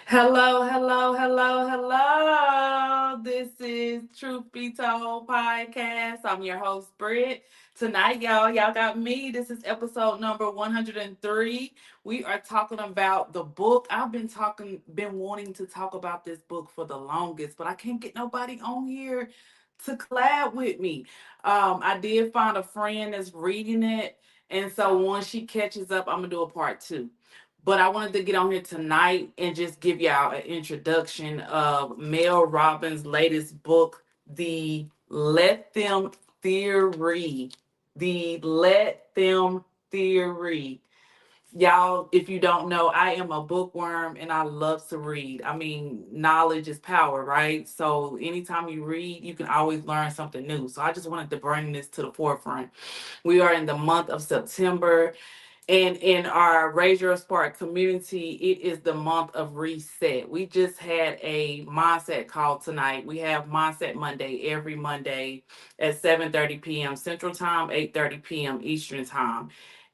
Hello, hello, hello, hello. This is Truth Be Told podcast. I'm your host, Britt. Tonight, y'all got me. This is episode number 103. We are talking about the book. Been wanting to talk about this book for the longest, but I can't get nobody on here to collab with me. I did find a friend that's reading it, and so once she catches up, I'm gonna do a part two. But I wanted to get on here tonight and just give y'all an introduction of Mel Robbins' latest book, The Let Them Theory. The Let Them Theory. Y'all, if you don't know, I am a bookworm and I love to read. I mean, knowledge is power, right? So anytime you read, you can always learn something new. So I just wanted to bring this to the forefront. We are in the month of September. And in our Raise Your Spark community, it is the month of reset. We just had a mindset call tonight. We have Mindset Monday every Monday at 7:30 p.m. Central Time, 8:30 p.m. Eastern Time.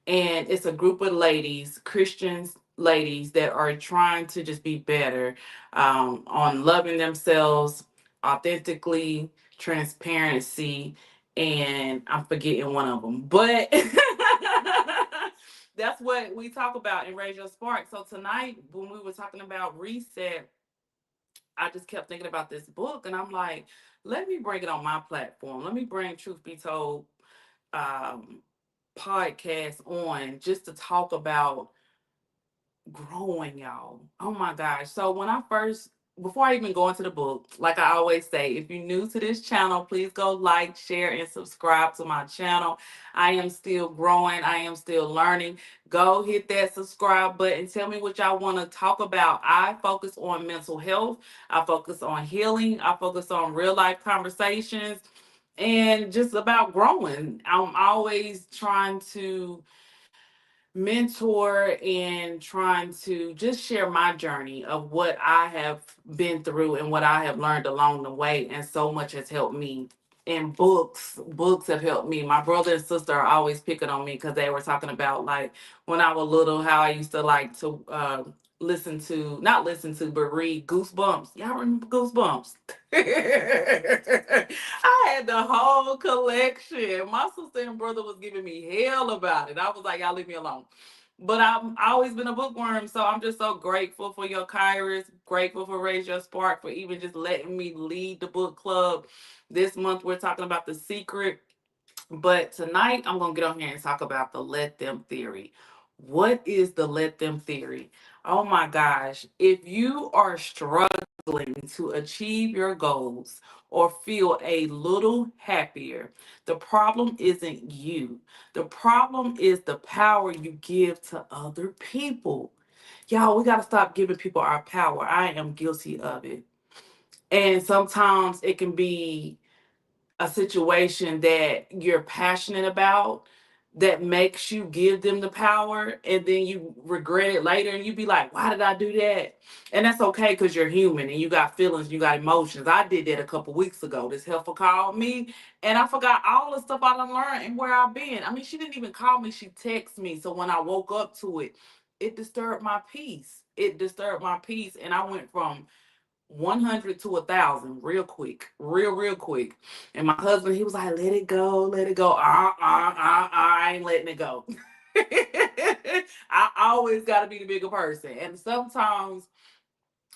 And it's a group of ladies, Christians ladies, that are trying to just be better on loving themselves authentically, transparency, and I'm forgetting one of them. But that's what we talk about in Raise Your Spark. So tonight, when we were talking about reset, I just kept thinking about this book, and I'm like, let me bring it on my platform. Let me bring Truth Be Told um, podcast on just to talk about growing, y'all. Oh my gosh. So before I even go into the book, like I always say, if you're new to this channel, please go like, share, and subscribe to my channel. I am still growing. I am still learning. Go hit that subscribe button. Tell me what y'all want to talk about. I focus on mental health. I focus on healing. I focus on real life conversations and just about growing. I'm always trying to mentor and trying to just share my journey of what I have been through and what I have learned along the way. And so much has helped me. And books have helped me. My brother and sister are always picking on me because they were talking about like when I was little, how I used to like to not listen to, but read Goosebumps. Y'all remember Goosebumps? I had the whole collection. My sister and brother was giving me hell about it. I was like, y'all leave me alone. But I've always been a bookworm, so I'm just so grateful for your Kairos, grateful for Raise Your Spark, for even just letting me lead the book club. This month we're talking about The Secret, but tonight I'm going to get on here and talk about the let them theory. What is the let them theory? Oh my gosh. If you are struggling to achieve your goals or feel a little happier, the problem isn't you. The problem is the power you give to other people. Y'all, we got to stop giving people our power. I am guilty of it. And sometimes it can be a situation that you're passionate about that makes you give them the power and then you regret it later and you be like, why did I do that? And that's okay because you're human and you got feelings, you got emotions. I did that a couple weeks ago. This helper called me and I forgot all the stuff I done learned and where I've been. I mean, she didn't even call me, she texted me. So when I woke up to it, it disturbed my peace. It disturbed my peace. And I went from 100 to 1,000 real quick, real quick. And my husband, he was like, let it go, let it go. I ain't letting it go. I always got to be the bigger person. And sometimes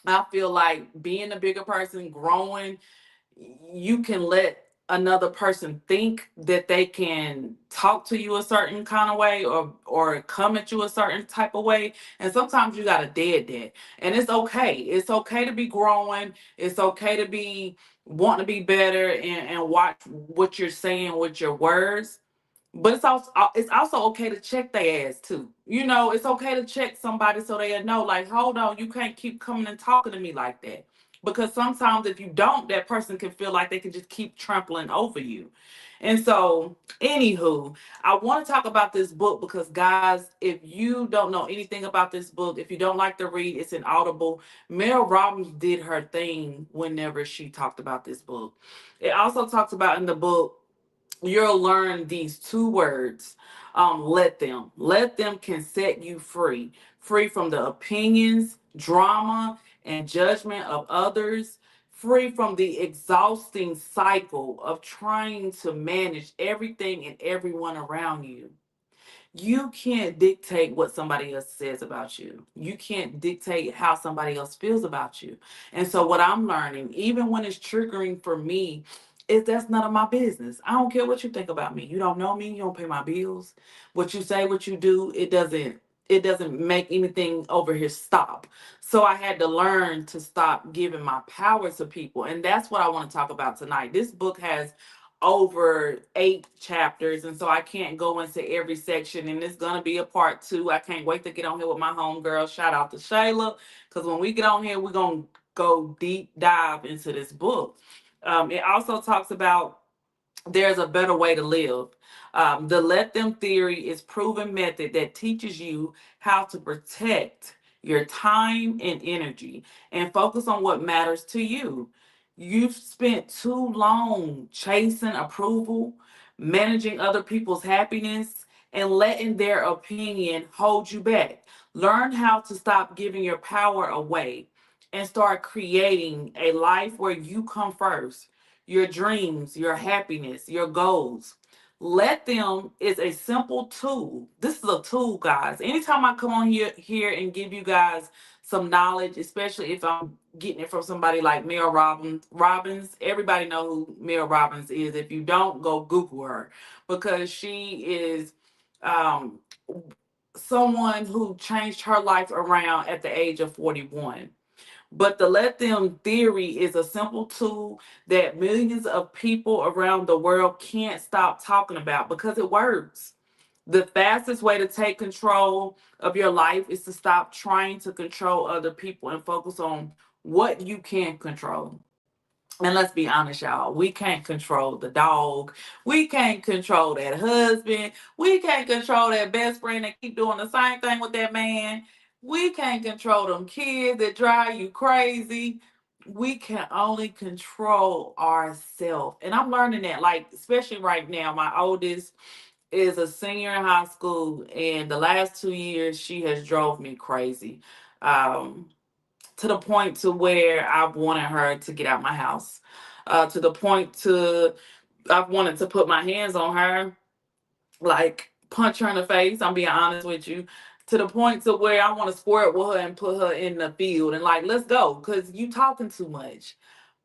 I feel like being a bigger person, growing, you can let another person think that they can talk to you a certain kind of way or come at you a certain type of way, and sometimes you got to dead that. And it's okay to be growing, it's okay to be wanting to be better and watch what you're saying with your words, but it's also okay to check their ass too. You know, it's okay to check somebody so they know, like, hold on, you can't keep coming and talking to me like that. Because sometimes if you don't, that person can feel like they can just keep trampling over you. And so, anywho, I want to talk about this book because, guys, if you don't know anything about this book, if you don't like to read, it's an Audible. Mel Robbins did her thing whenever she talked about this book. It also talks about in the book you'll learn these two words. Let them can set you free from the opinions, drama, and judgment of others, free from the exhausting cycle of trying to manage everything and everyone around you. You can't dictate what somebody else says about you. You can't dictate how somebody else feels about you. And so, what I'm learning, even when it's triggering for me, is that's none of my business. I don't care what you think about me. You don't know me. You don't pay my bills. What you say, what you do, it doesn't make anything over here stop. So I had to learn to stop giving my power to people. And that's what I want to talk about tonight. This book has over 8 chapters, and so I can't go into every section, and it's gonna be a part two. I can't wait to get on here with my homegirl. Shout out to Shayla, because when we get on here, we're gonna go deep dive into this book. It also talks about there's a better way to live. The let them theory is proven method that teaches you how to protect your time and energy and focus on what matters to you. You've spent too long chasing approval, managing other people's happiness, and letting their opinion hold you back. Learn how to stop giving your power away and start creating a life where you come first, your dreams, your happiness, your goals. Let them is a simple tool. This is a tool, guys. Anytime I come on here and give you guys some knowledge, especially if I'm getting it from somebody like Mel Robbins. Everybody know who Mel Robbins is. If you don't, go Google her, because she is um, someone who changed her life around at the age of 41. But the let them theory is a simple tool that millions of people around the world can't stop talking about because it works. The fastest way to take control of your life is to stop trying to control other people and focus on what you can control. And let's be honest, y'all, we can't control the dog. We can't control that husband. We can't control that best friend that keep doing the same thing with that man. We can't control them kids that drive you crazy. We can only control ourselves. And I'm learning that, like, especially right now, my oldest is a senior in high school, and the last 2 years, she has drove me crazy. Um, to the point to where I wanted her to get out my house. To the point to I've wanted to put my hands on her, like punch her in the face. I'm being honest with you, to the point to where I want to squirt with her and put her in the field and like, let's go, because you talking too much.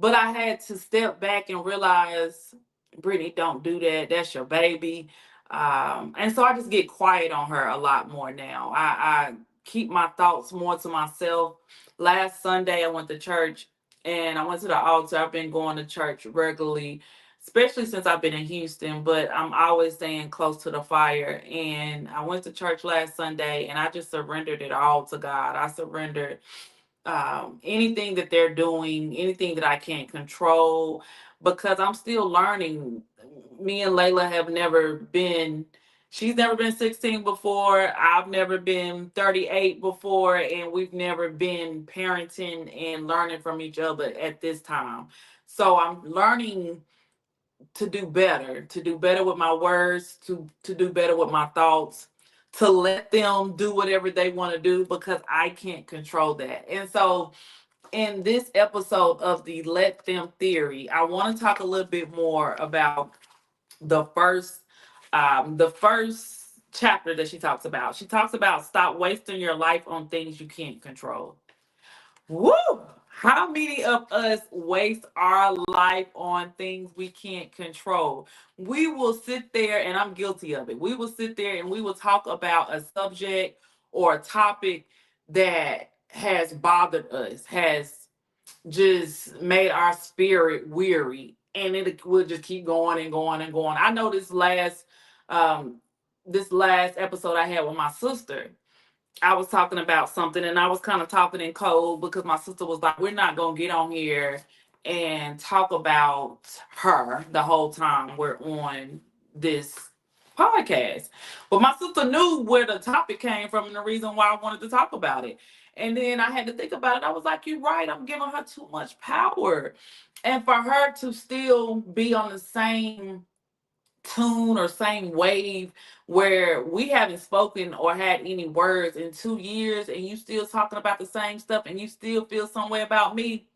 But I had to step back and realize, Brittany, don't do that. That's your baby. And so I just get quiet on her a lot more now. I keep my thoughts more to myself. Last Sunday, I went to church and I went to the altar. I've been going to church regularly, especially since I've been in Houston, but I'm always staying close to the fire. And I went to church last Sunday and I just surrendered it all to God. I surrendered anything that they're doing, anything that I can't control, because I'm still learning. Me and Layla have never been, she's never been 16 before. I've never been 38 before, and we've never been parenting and learning from each other at this time. So I'm learning to do better with my words, to do better with my thoughts, to let them do whatever they want to do because I can't control that. And so in this episode of the let them theory, I want to talk a little bit more about the first chapter that she talks about. She talks about stop wasting your life on things you can't control. Woo! How many of us waste our life on things we can't control? We will sit there, and I'm guilty of it. We will sit there and we will talk about a subject or a topic that has bothered us, has just made our spirit weary, and it will just keep going and going and going. I know um this last episode I had with my sister, I was talking about something and I was kind of talking in code because my sister was like, we're not going to get on here and talk about her the whole time we're on this podcast. But my sister knew where the topic came from and the reason why I wanted to talk about it. And then I had to think about it. I was like, you're right. I'm giving her too much power. And for her to still be on the same tune or same wave where we haven't spoken or had any words in 2 years and you still talking about the same stuff and you still feel some way about me.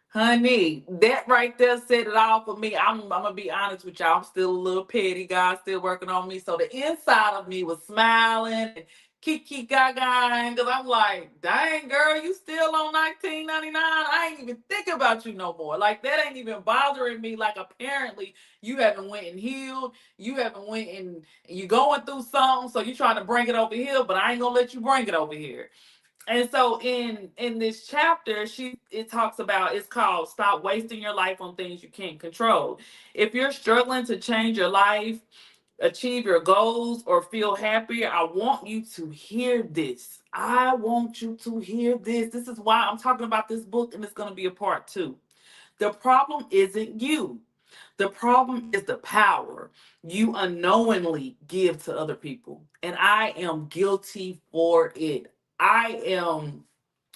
Honey, that right there said it all for me. I'm gonna be honest with y'all. I'm still a little petty. God's still working on me. So the inside of me was smiling and kiki gaga, because I'm like, dang girl, you still on 1999. I ain't even thinking about you no more. Like that ain't even bothering me. Like apparently you haven't went and healed. You haven't went and you going through something. So you trying to bring it over here, but I ain't gonna let you bring it over here. And so in this chapter, it talks about, it's called Stop Wasting Your Life on Things You Can't Control. If you're struggling to change your life, achieve your goals, or feel happier, I want you to hear this. I want you to hear this. This is why I'm talking about this book, and it's going to be a part two. The problem isn't you. The problem is the power you unknowingly give to other people. And I am guilty for it. I am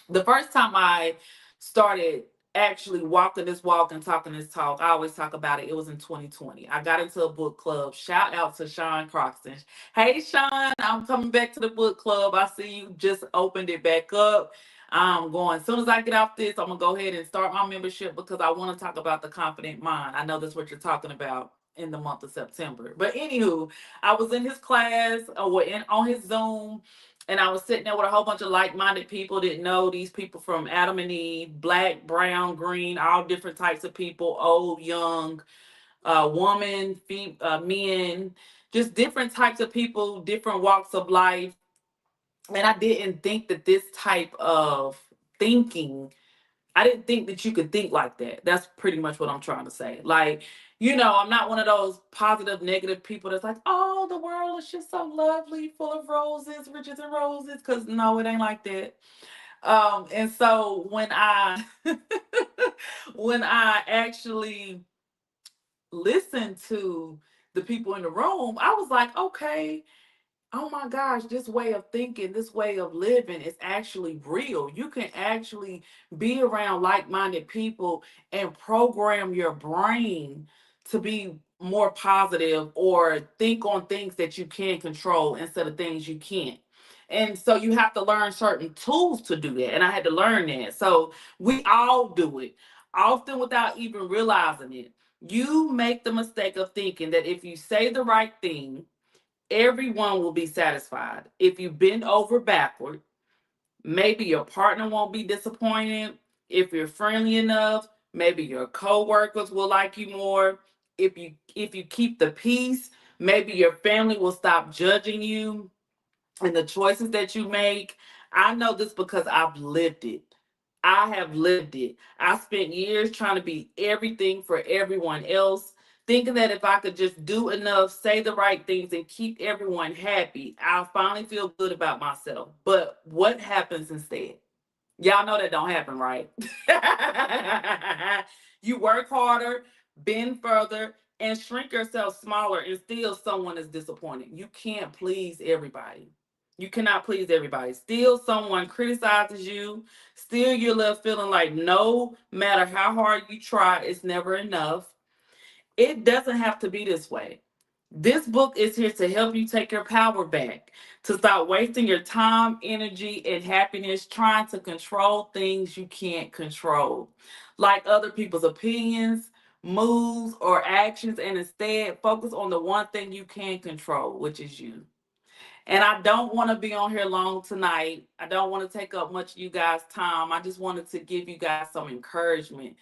the first time I started actually walking this walk and talking this talk, I always talk about it. It was in 2020. I got into a book club. Shout out to Sean Croxton. Hey, Sean, I'm coming back to the book club. I see you just opened it back up. I'm going, as soon as I get off this, I'm going to go ahead and start my membership because I want to talk about the confident mind. I know that's what you're talking about in the month of September. But anywho, I was in his class or on his Zoom, and I was sitting there with a whole bunch of like-minded people. Didn't know these people from Adam and Eve, black, brown, green, all different types of people, old, young, woman, men, just different types of people, different walks of life. And I didn't think that this type of thinking, I didn't think that you could think like that. That's pretty much what I'm trying to say. Like, I'm not one of those positive, negative people that's like, oh, the world is just so lovely, full of roses, riches and roses. Because no, it ain't like that. And so when I actually listened to the people in the room, I was like, okay, oh my gosh, this way of thinking, this way of living is actually real. You can actually be around like minded people and program your brain to be more positive or think on things that you can control instead of things you can't. And so you have to learn certain tools to do that. And I had to learn that. So we all do it, often without even realizing it. You make the mistake of thinking that if you say the right thing, everyone will be satisfied. If you bend over backward, maybe your partner won't be disappointed. If you're friendly enough, maybe your coworkers will like you more. If you keep the peace, maybe your family will stop judging you and the choices that you make. I know this because I've lived it. I have lived it. I spent years trying to be everything for everyone else, thinking that if I could just do enough, say the right things, and keep everyone happy, I'll finally feel good about myself. But what happens instead? Y'all know that don't happen, right? You work harder, bend further, and shrink yourself smaller, and still someone is disappointed. You can't please everybody. You cannot please everybody. Still, someone criticizes you. Still, you're left feeling like no matter how hard you try, it's never enough. It doesn't have to be this way. This book is here to help you take your power back, to stop wasting your time, energy, and happiness trying to control things you can't control, like other people's opinions, moves, or actions, and instead focus on the one thing you can control, which is you. And I don't want to be on here long tonight. I don't want to take up much of you guys' time. I just wanted to give you guys some encouragement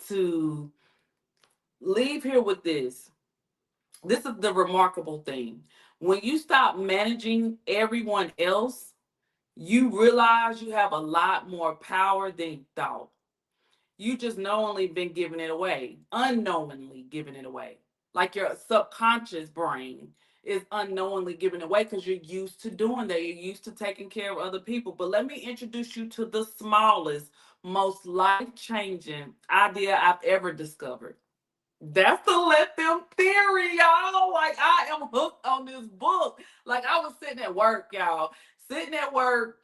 to leave here with this. This is the remarkable thing. When you stop managing everyone else, you realize you have a lot more power than you thought. You just knowingly been giving it away, unknowingly giving it away. Like your subconscious brain is unknowingly giving it away because you're used to doing that. You're used to taking care of other people. But let me introduce you to the smallest, most life changing idea I've ever discovered. That's the let them theory, y'all. Like I am hooked on this book. Like I was sitting at work, y'all. Sitting at work,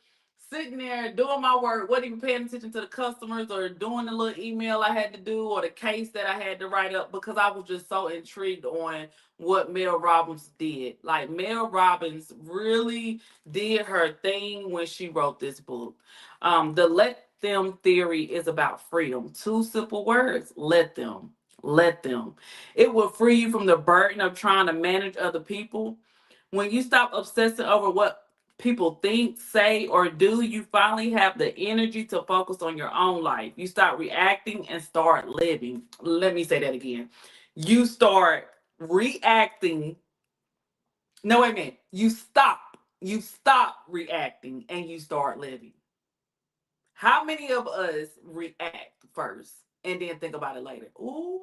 sitting there doing my work, wasn't even paying attention to the customers or doing the little email I had to do or the case that I had to write up because I was just so intrigued on what Mel Robbins did. Like Mel Robbins really did her thing when she wrote this book. The let them theory is about freedom. Two simple words: let them. Let them. It will free you from the burden of trying to manage other people. When you stop obsessing over what people think, say, or do, you finally have the energy to focus on your own life. You start reacting and start living. Let me say that again. You start reacting. No, wait a minute. You stop. You stop reacting and you start living. How many of us react first and then think about it later? Ooh,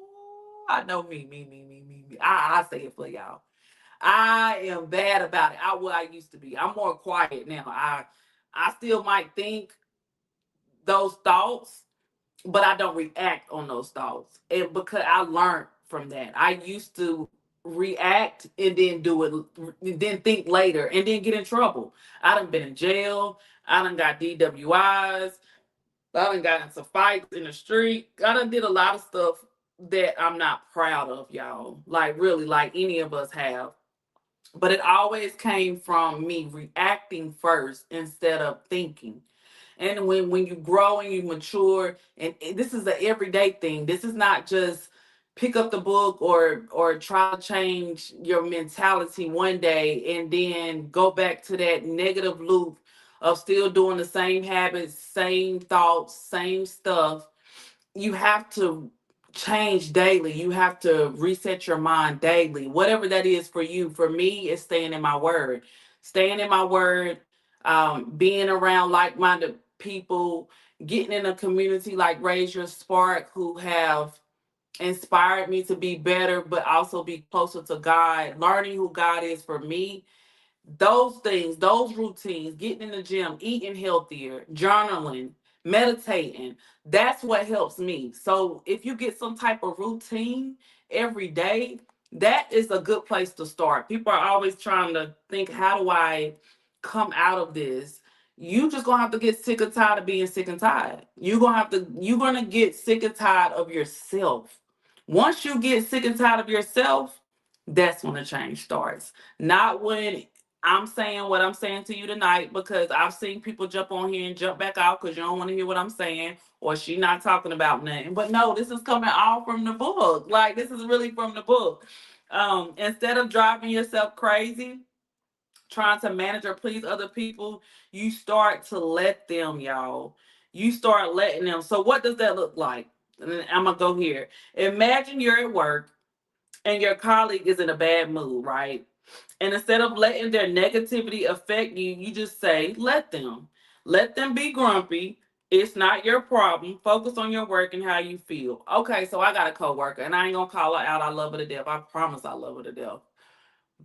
I know me. I say it for y'all. I am bad about it. What I used to be. I'm more quiet now. I still might think those thoughts, but I don't react on those thoughts. And because I learned from that. I used to react and then do it, then think later and then get in trouble. I done been in jail. I done got DWIs. I done got into fights in the street. I done did a lot of stuff that I'm not proud of, y'all. Like really, like any of us have. But it always came from me reacting first instead of thinking. And when you grow and you mature, and this is an everyday thing. This is not just pick up the book or try to change your mentality one day and then go back to that negative loop of still doing the same habits, same thoughts, same stuff. You have to change daily. You have to reset your mind daily. Whatever that is for you. For me, it's staying in my word. Staying in my word, being around like-minded people, getting in a community like Raise Your Spark who have inspired me to be better, but also be closer to God, learning who God is for me. Those things, those routines, getting in the gym, eating healthier, journaling, meditating, that's what helps me. So if you get some type of routine every day, that is a good place to start. People are always trying to think, how do I come out of this? You just gonna have to get sick and tired of being sick and tired. You're gonna get sick and tired of yourself. Once you get sick and tired of yourself, that's when the change starts. Not when I'm saying what I'm saying to you tonight because I've seen people jump on here and jump back out because you don't want to hear what I'm saying or she not talking about nothing. But no, this is coming all from the book. Like this is really from the book. Instead of driving yourself crazy, trying to manage or please other people, you start to let them, y'all. You start letting them. So what does that look like? And I'm gonna go here. Imagine you're at work and your colleague is in a bad mood, right? And instead of letting their negativity affect you, you just say, let them. Let them be grumpy. It's not your problem. Focus on your work and how you feel. Okay, so I got a coworker, and I ain't gonna call her out. I love her to death. I promise I love her to death.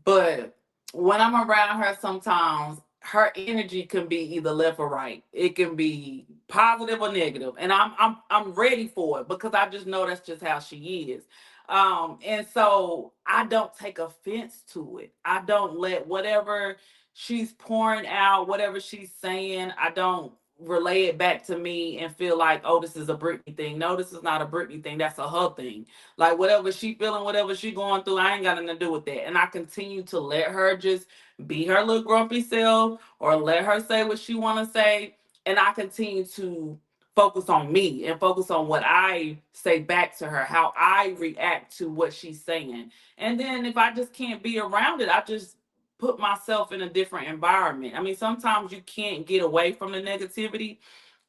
But when I'm around her, sometimes her energy can be either left or right. It can be positive or negative, and I'm ready for it because I just know that's just how she is. And so I don't take offense to it. I don't let whatever she's pouring out, whatever she's saying, I don't relay it back to me and feel like, oh, this is a Britney thing. No, this is not a Britney thing. That's a her thing. Like whatever she feeling, whatever she going through, I ain't got nothing to do with that. And I continue to let her just be her little grumpy self or let her say what she want to say. And I continue to focus on me and focus on what I say back to her, how I react to what she's saying. And then if I just can't be around it, I just put myself in a different environment. I mean, sometimes you can't get away from the negativity,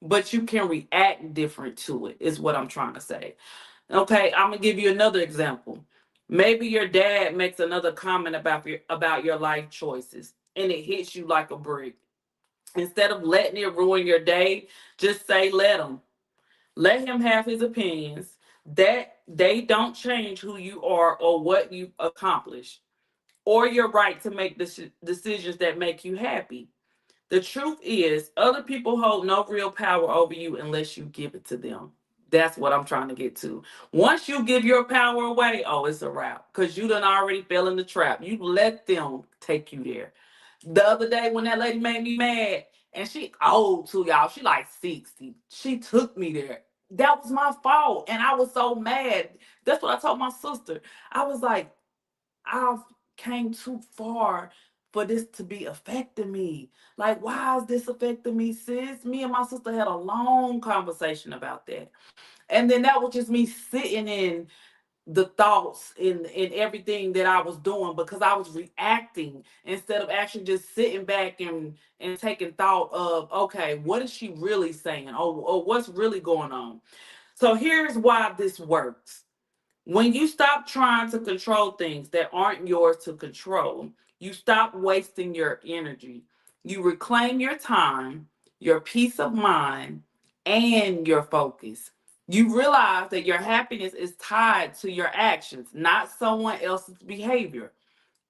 but you can react different to it, is what I'm trying to say. Okay, I'm gonna give you another example. Maybe your dad makes another comment about your life choices and it hits you like a brick. Instead of letting it ruin your day, just say let him. Let him have his opinions. That they don't change who you are or what you accomplish or your right to make decisions that make you happy. The truth is, other people hold no real power over you unless you give it to them. That's what I'm trying to get to. Once you give your power away, oh, it's a wrap. Because you done already fell in the trap. You let them take you there. The other day when that lady made me mad And she old too, y'all. She like 60. She took me there. That was my fault. And I was so mad. That's what I told my sister. I was like, I've came too far for this to be affecting me. Like, why is this affecting me, sis? Me and my sister had a long conversation about that. And then that was just me sitting in the thoughts in everything that I was doing because I was reacting instead of actually just sitting back and taking thought of, okay, what is she really saying? Or what's really going on? So here's why this works. When you stop trying to control things that aren't yours to control, you stop wasting your energy. You reclaim your time, your peace of mind, and your focus. You realize that your happiness is tied to your actions, not someone else's behavior,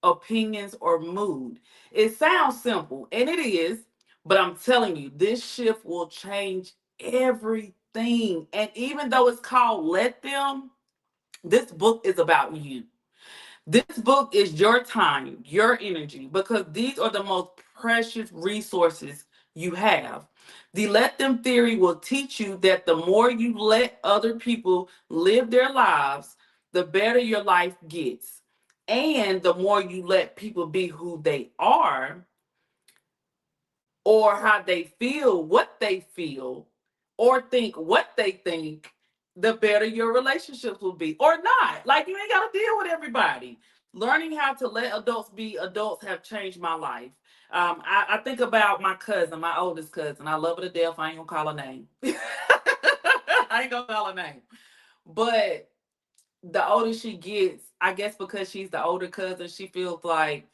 opinions, or mood. It sounds simple, and it is, but I'm telling you, this shift will change everything. And even though it's called Let Them, this book is about you. This book is your time, your energy, because these are the most precious resources you have. The let them theory will teach you that the more you let other people live their lives, the better your life gets. And the more you let people be who they are, or how they feel, what they feel, or think what they think, the better your relationships will be. Or not. Like, you ain't got to deal with everybody. Learning how to let adults be adults have changed my life. I think about my cousin, my oldest cousin. I love her to death. I ain't gonna call her name. I ain't gonna call her name. But the older she gets, I guess because she's the older cousin, she feels like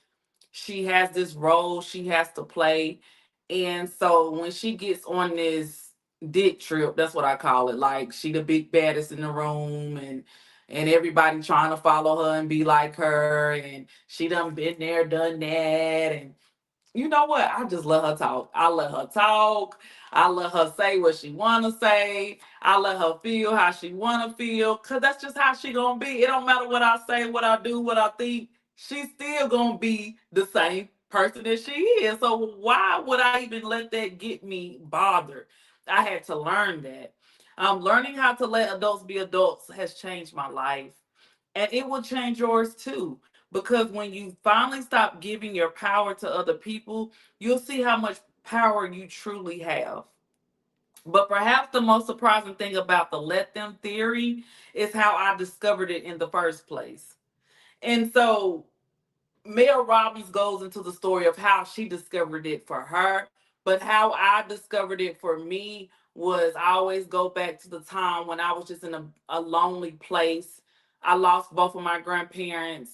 she has this role she has to play. And so when she gets on this dick trip, that's what I call it. Like, she the big baddest in the room, and everybody trying to follow her and be like her, and she done been there, done that. And you know what? I just let her talk. I let her talk. I let her say what she wanna say. I let her feel how she wanna feel. Cause that's just how she gonna be. It don't matter what I say, what I do, what I think. She's still gonna be the same person that she is. So why would I even let that get me bothered? I had to learn that. Learning how to let adults be adults has changed my life. And it will change yours too. Because when you finally stop giving your power to other people, you'll see how much power you truly have. But perhaps the most surprising thing about the let them theory is how I discovered it in the first place. And so Mel Robbins goes into the story of how she discovered it for her, but how I discovered it for me was I always go back to the time when I was just in a lonely place. I lost both of my grandparents.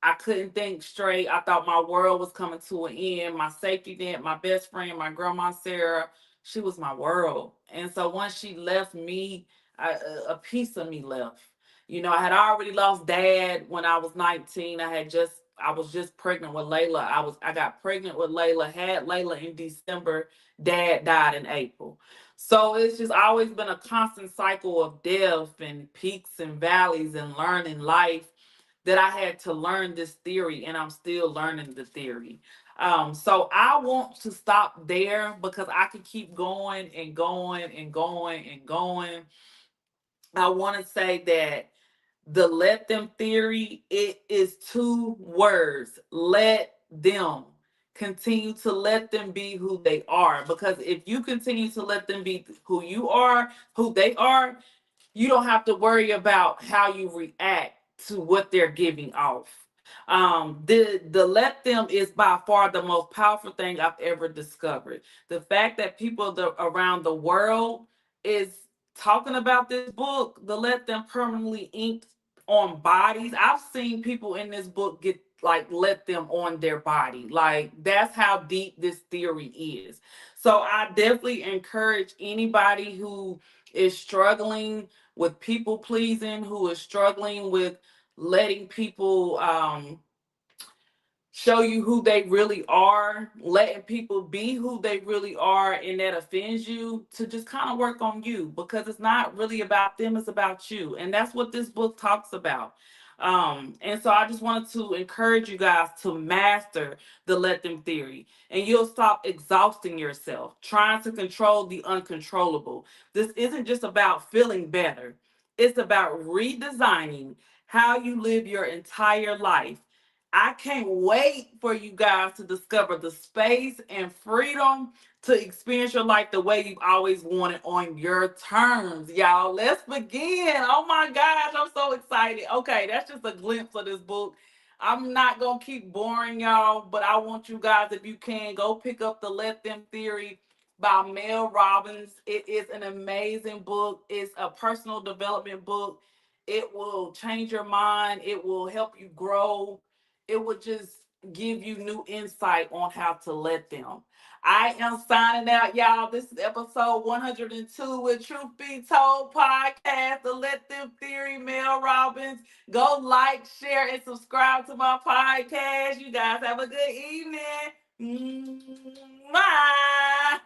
I couldn't think straight. I thought my world was coming to an end. My safety net, my best friend, my grandma Sarah, she was my world. And so once she left me, a piece of me left. You know, I had already lost dad when I was 19. I was just pregnant with Layla. I got pregnant with Layla, had Layla in December, dad died in April. So it's just always been a constant cycle of death and peaks and valleys and learning life that I had to learn this theory, and I'm still learning the theory. So I want to stop there because I could keep going and going and going and going. I want to say that the let them theory, it is two words. Let them. Continue to let them be who they are. Because if you continue to let them be who you are, who they are, you don't have to worry about how you react to what they're giving off. The let them is by far the most powerful thing I've ever discovered. The fact that people around the world is talking about this book, the let them permanently inked on bodies. I've seen people in this book get like let them on their body. Like, that's how deep this theory is. So I definitely encourage anybody who is struggling with people pleasing, who is struggling with letting people show you who they really are, letting people be who they really are, and that offends you, to just kind of work on you, because it's not really about them, it's about you. And that's what this book talks about. And so I just wanted to encourage you guys to master the let them theory, and you'll stop exhausting yourself trying to control the uncontrollable. This isn't just about feeling better, it's about redesigning how you live your entire life. I can't wait for you guys to discover the space and freedom to experience your life the way you've always wanted on your terms, y'all. Let's begin. Oh my gosh, I'm so excited. Okay, that's just a glimpse of this book. I'm not going to keep boring y'all, but I want you guys, if you can, go pick up The Let Them Theory by Mel Robbins. It is an amazing book. It's a personal development book. It will change your mind. It will help you grow. It will just give you new insight on how to let them. I am signing out, y'all. This is episode 102 with Truth Be Told podcast, The Let Them Theory, Mel Robbins. Go like, share, and subscribe to my podcast. You guys have a good evening. Bye.